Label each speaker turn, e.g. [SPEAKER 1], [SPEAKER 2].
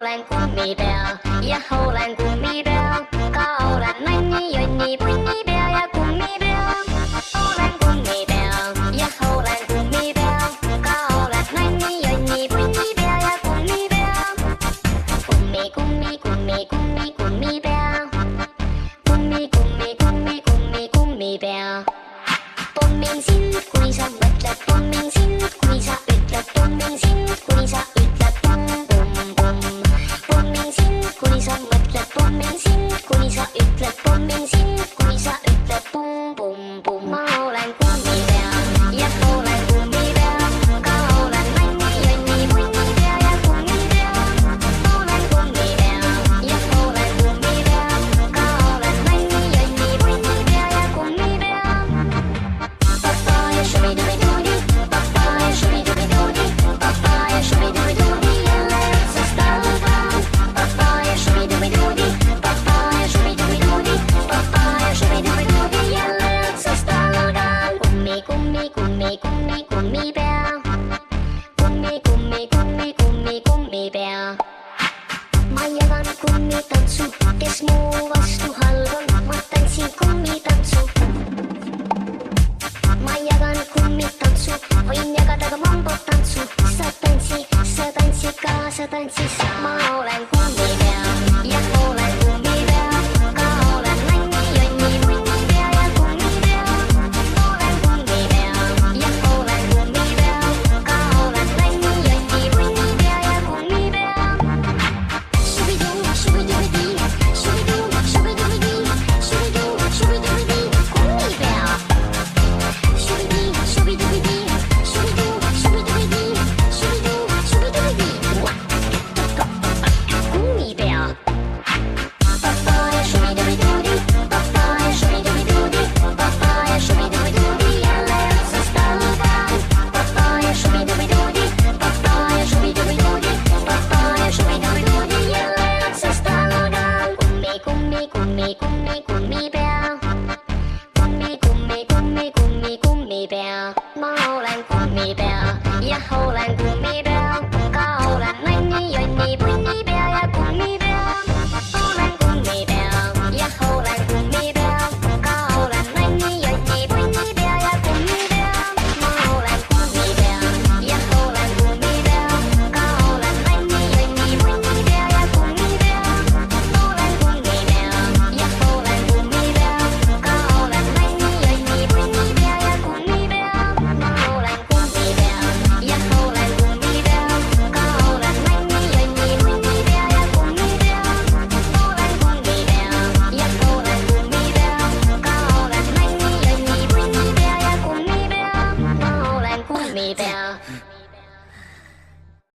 [SPEAKER 1] Olen kummipea ja olen kummipea, ka olen nänni, jonni, punnipea ja kummipea. Olen kummipea ja olen kummipea, ka olen nänni, jonni, punnipea ja kummipea. Kummi, kummi, kummi, kummi, kummipea. Kummi, kummi, kummi, kummi, kummipea. Pommin sind, kui sa mõtled, pommin sind, kui sa ütled, pommin sind, kui sa ütled pum, pum, pum. Pommin sind, kui sa mõtled, pommin sind, kui sa ütled, pommin sind, kui sa ütled pum, pum, pum. Ma olen kummipea ja olen kummipea, ka olen nänni, jonni, punnipea ja kummipea. Olen kummipea ja olen kummipea, ka olen nänni, jonni, punnipea ja kummipea. Papaya shubi-dubi-doo-di, papaya shubi-dubi-doo-di, papaya shubi-dubi-doo-di, jälle otsast algan. Papaya shubi-dubi-doo-di, papaya shubi-dubi-doo-di, papaya shubi-dubi-doo-di, jälle otsast algan. Kummi, kummi, kummi, kummi, kummipea. Kummi, kummi, kummi, kummi, kummipea. Ma jagan kummitantsu, kes mu vastu halb on, ma tantsin kummitantsu. Ma jagan kummitantsu, võin jagada ka mambotantsu. Sa tantsi ka, sa tantsi sa. Ma olen kummipea ja olen